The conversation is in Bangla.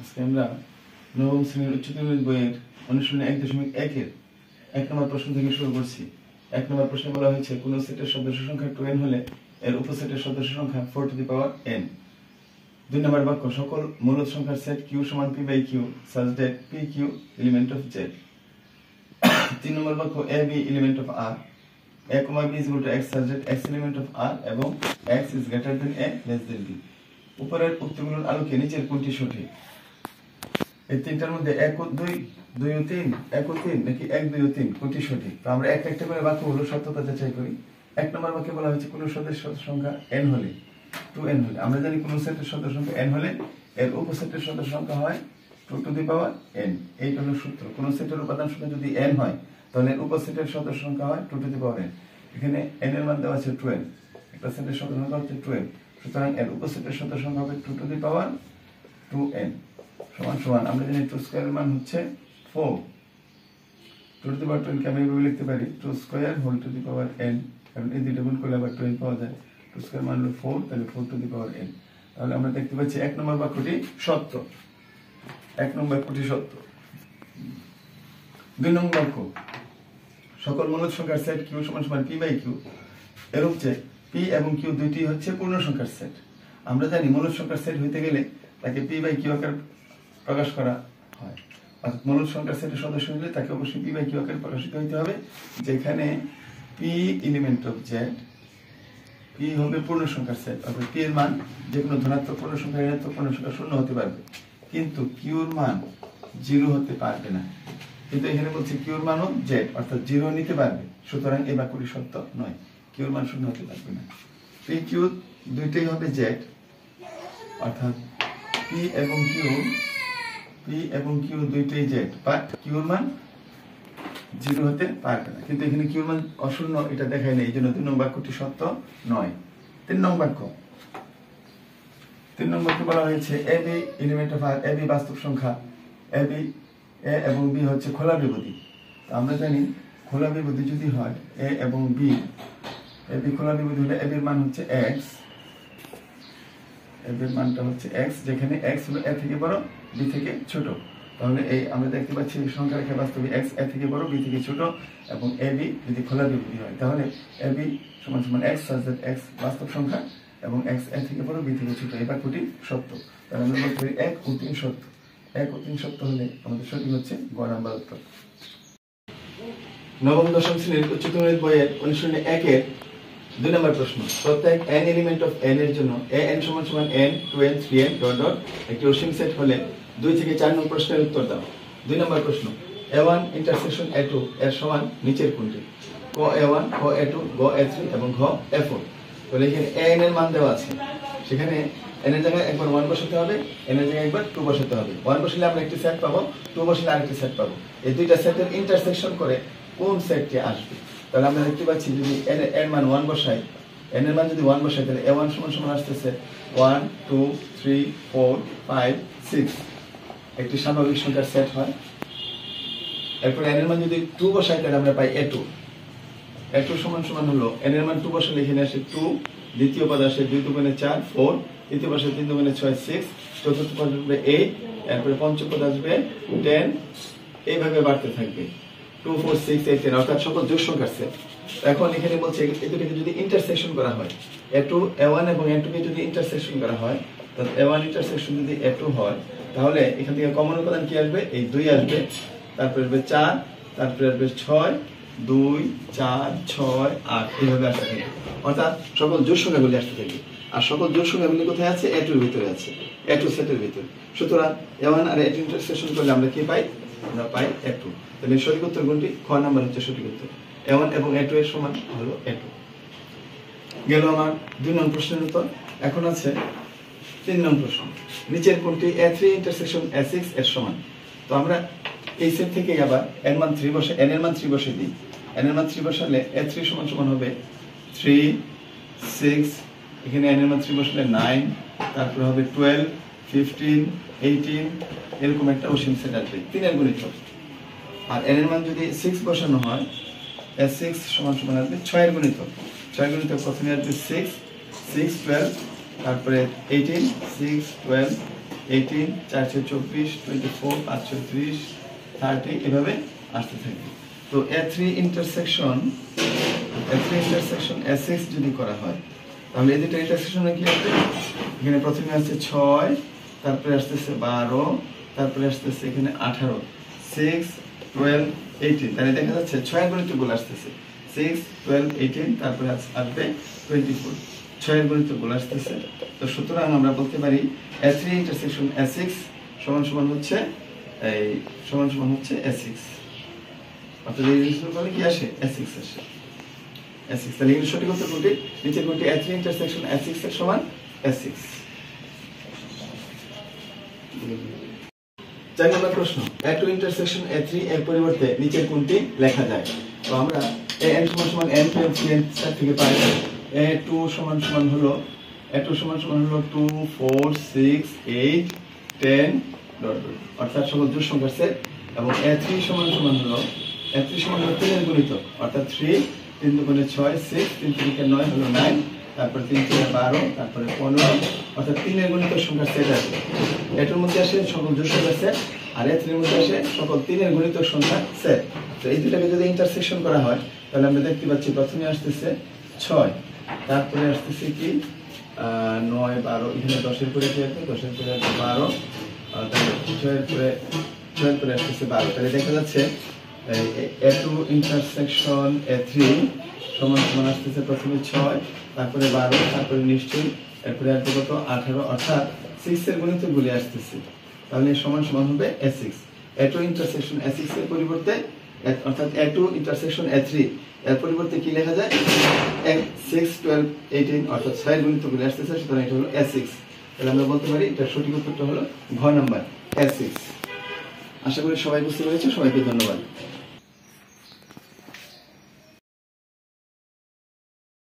আজকে আমরা নবম শ্রেণীর উচ্চতর বইয়ের অনুশীলনী 1.1 এক নম্বর প্রশ্ন থেকে শুরু করছি। এক নম্বর প্রশ্নে বলা হয়েছে কোন সেটের সদস্য সংখ্যা 2n হলে এর উপসেটের সদস্য সংখ্যা 4 টু দি পাওয়ার n। 2 নম্বর বাক্য সকল মূলদ সংখ্যার সেট q সমান p by q such that p q element of z। 3 নম্বর বাক্য a b element of r, a, b is equal to x such that x element of r এবং x is greater than a less than b। উপরের উত্তরগুলোর আলোকে নিচের কোনটি সঠিক? এই তিনটার মধ্যে 1 ও 2, 2 ও 3, 1 ও 3 নাকি 1, 2 ও 3 কোনটি সঠিক? তো আমরা একটা একটা করে বাক্যগুলো সত্যতা যাচাই করি। এক নম্বর বাক্যে বলা হয়েছে কোন সদস্য সংখ্যা n হলে 2n হলে, আমরা জানি কোন সেটের সদস্য সংখ্যা n হলে এর উপসেটের সদস্য সংখ্যা হয় 2 টু দি পাওয়ার n। এইটা হলো সূত্র। কোন সেটের উপাদান সংখ্যা যদি n হয় তাহলে এর উপসেটের সদস্য সংখ্যা হয় 2 টু দি পাওয়ার n। এখানে n এর মান দেওয়া আছে 12, একটা সেটের সদস্য সংখ্যা হচ্ছে 12, সুতরাং এর উপসেটের সদস্য সংখ্যা হবে 2 টু দি পাওয়ার 2n সমান সমান আমরা জানি 2 স্কয়ারের মান হচ্ছে 4। 2 টু দি পাওয়ার 10 কে আমি এভাবে লিখতে পারি 2 square whole to the power n, কারণ এই দুটো গুণ করলে আবার 10 পাওয়া যায়। 2 স্কয়ার মান হলো 4, তাহলে 4 টু দি পাওয়ার n। তাহলে আমরা দেখতে পাচ্ছি এক নম্বর বাক্যটি সত্য। এক নম্বর বাক্যটি সত্য। 2 নম্বর বাক্য সকল মূলদ সংখ্যার সেট q সমান সমান p বাই q এর হচ্ছে p এবং q দুইটি হচ্ছে পূর্ণ সংখ্যার সেট। আমরা জানি মূলদ সংখ্যার সেট হইতে গেলে তাকে p বাই q আকারে প্রকাশ করা হয়, অর্থাৎ মূলদ সংখ্যার সেটের সদস্য হলে তাকে অবশ্যই p বাই q আকারে প্রকাশিত হতে হবে, যেখানে p element of z, p হবে পূর্ণ সংখ্যার সেট, অর্থাৎ p এর মান যে কোনো ধনাত্মক পূর্ণ সংখ্যা ঋণাত্মক পূর্ণ সংখ্যা শূন্য হতে পারবে, কিন্তু q এর মান 0 হতে পারবে না। কিন্তু এখানে বলছে q এর মানও z, অর্থাৎ 0 নিতে পারবে, সুতরাং এই বাক্যটি সত্য নয়, q এর মান শূন্য হতে পারবে না। p q দুইটাই হবে z, অর্থাৎ p এবং q দুইটাই z, বাট q এর মান 0 হতে পারবে না। কিন্তু এখানে q এর মান অশূন্য এটা দেখায় না, এই জন্য 2 নম্বর বাক্যটি সত্য নয়। 3 নম্বর বাক্য বলা হয়েছে a b element of r, a b বাস্তব সংখ্যা, a এবং b হচ্ছে খোলা বিবদ্ধি। আমরা জানি খোলা বিবদ্ধি যদি হয় a এবং b, a b খোলা বিবদ্ধি হলে a b এর মান হচ্ছে x, a b এর মানটা হচ্ছে x, যেখানে x হলো a থেকে বড় b থেকে ছোট। তাহলে এই আমরা দেখতে পাচ্ছি সংখ্যা রেখা বাস্তবে x a থেকে বড় b থেকে ছোট, এবং a b যদি খোলা বিবদ্ধি হয় তাহলে a b সমান সমান x such that x বাস্তব সংখ্যা এবং x a থেকে বড় b থেকে ছোট। এই বাক্যটি সত্য। তাহলে আমরা বলতে পারি 1 ও 3 সত্য। 1 ও 3 সত্য হলে আমাদের সঠিক হচ্ছে গ নাম্বার উত্তর। নবম দশম শ্রেণীর উচ্চতর বইয়ের অনুশীলনী 1 এর 2 নম্বর প্রশ্ন। প্রত্যেক n এলিমেন্ট অফ n এর জন্য an সমান সমান n 2n 3n dot dot একটি অসীম সেট হলে 2 থেকে 4 নম্বর প্রশ্নের উত্তর দাও। 2 নম্বর প্রশ্ন a1 ইন্টারসেকশন a2 এর সমান নিচের কোনটি? ক a1, খ a2, গ a3 এবং ঘ a4। তাহলে এখানে an এর মান দেওয়া আছে, সেখানে n এর জায়গায় একবার 1 বসাতে হবে, n এর জায়গায় একবার 2 বসাতে হবে। 1 বসালে আমরা একটি সেট পাবো, 2 বসালে আরেকটি সেট পাবো। এই দুইটা সেটের ইন্টারসেকশন করে কোন সেটটি আসবে? তাহলে আমরা দেখতে পাচ্ছি যদি n এর মান 1 বসাই, n এর মান যদি 1 বসাই তাহলে a1 সমান সমান আসতেছে 1 2 3 4 5 6, একটি স্বাভাবিক সংখ্যার সেট হয়। এরপর n এর মান যদি 2 বসাই তাহলে আমরা পাই a2, a2 সমান সমান হলো n এর মান 2 বসালে এখানে আসে 2, দ্বিতীয় পদ আসে 2 দুগুণে 4 4, তৃতীয় পদ আসে 3 দুগুণে 6 6, চতুর্থ পদ আসবে 8, এরপরে পঞ্চম পদ আসবে 10, এইভাবে বাড়তে থাকবে 2 4 6 8 10, অর্থাৎ সকল জোড় সংখ্যার সেট। এখন এখানে বলছে এই দুটোকে যদি ইন্টারসেকশন করা হয়, a2 a1 এবং a2 কে যদি ইন্টারসেকশন করা হয়, তাহলে a1 ইন্টারসেকশন যদি a2 হয় তাহলে এখান থেকে কমন উপাদান কি আসবে? এই 2 আসবে, তারপরে আসবে 4, তারপরে আসবে 6 2 4 6 8, এইভাবে আসতে থাকবে, অর্থাৎ সকল জোড় সংখ্যাগুলি আসতে থাকবে। আর সকল জোড় সংখ্যাগুলি কোথায় আছে? a2 এর ভিতরে আছে, a2 সেটের ভিতরে। সুতরাং a1 আর a2 ইন্টারসেকশন করলে আমরা কি পাই? আমরা পাই a2। তাহলে সঠিক উত্তর কোনটি? খ নাম্বার হচ্ছে সঠিক উত্তর। a1 এবং a2 এর সমান হলো a2। গেল আমার 2 নম্বর প্রশ্নের উত্তর। এখন আছে 3 নম্বর প্রশ্ন। নিচের কোনটি a3 ইন্টারসেকশন a6 এর সমান? তো আমরা এই সেট থেকে আবার n এর মান 3 বসে দিই। n এর মান 3 বসালে a3 সমান সমান হবে 3 6, এখানে n এর মান 3 বসালে 9, তারপর হবে 12 15 18, এরকম একটা অসীম সেট আসবে 3 এর গুণিতক। আর n এর মান যদি 6 বসানো হয়, a6 সমান সমান আসবে 6 এর গুণিতক। 6 এর গুণিতক প্রথমে আসবে 6 6 12, তারপরে 18 6 12 18 424 24 530 30 এভাবে আসতে থাকবে। তো A3 ইন্টারসেকশন S6 যদি করা হয় তাহলে এই দুটো ইন্টারসেকশনে কি হবে? এখানে প্রথমে আসছে 6, তারপরে আসতেছে 12, তারপরে আসতেছে এখানে 18, 6 12 18, তাহলে দেখা যাচ্ছে 6 এর গুণিতকগুলো আসতেছে 6 12 18, তারপরে আসবে 24, 6 এর গুণিতকগুলো আসতেছে। তো সুতরাং আমরা বলতে পারি A3 ইন্টারসেকশন S6 সমান সমান হচ্ছে S6, অর্থাৎ এই জিনিসগুলো করলে কি আসে? S6 আসে। S6, তাহলে এর সঠিক উত্তর কোনটি? নিচের কোনটি A3 ইন্টারসেকশন S6 এর সমান S6। 4 নম্বর প্রশ্ন, A2 ইন্টারসেকশন A3 এর পরিবর্তে নিচের কোনটি লেখা যায়? তো আমরা an সমান সমান n প্লাস 3n থেকে পাই A2 সমান সমান হলো 2 4 6 8 10 অর্থাৎ সকল জোড় সংখ্যার সেট, এবং A3 সমান সমান হলো 3 এর গুণিতক অর্থাৎ 3 3 দুগুণে 6 6 3 3 9 হলো 9, তারপর 3 3 12, তারপরে 15 অর্থাৎ 3 এর গুণিতক সংখ্যার সেট আছে। এটার মধ্যে আসে সকল জোড় সংখ্যার সেট, আর A3 এর মধ্যে আসে সকল 3 এর গুণিতক সংখ্যার সেট। তো এই দুটাকে যদি ইন্টারসেকশন করা হয় তাহলে আমরা দেখতে পাচ্ছি প্রথমে আসতেছে 6, তারপরে আসতেছে কি 9 12, এখানে 10 এর পরে কি আছে? 10 এর পরে আছে 12, তারপরে 6 এর পরে আসতেছে 12, তাহলে দেখা যাচ্ছে A2 ইন্টারসেকশন A3 সমান সমান আসতেছে প্রথমে 6, তারপরে 12, তারপরে নিশ্চয়ই এরপরে আসবে কত? 18, অর্থাৎ 6 এর গুণিতকগুলি আসতেছে, তাহলে সমান সমান হবে S6। A2 ইন্টারসেকশন S6 এর পরিবর্তে অর্থাৎ A2 ইন্টারসেকশন A3 এর পরিবর্তে কি লেখা যায়? 6 12 18 অর্থাৎ 6 এর গুণিতকগুলি আসতেছে, সুতরাং এটা হলো S6। তাহলে আমরা বলতে পারি এটা সঠিক উত্তরটা হলো ঘ নাম্বার S6। আশা করি সবাই বুঝতে পেরেছো, সবাইকে ধন্যবাদ।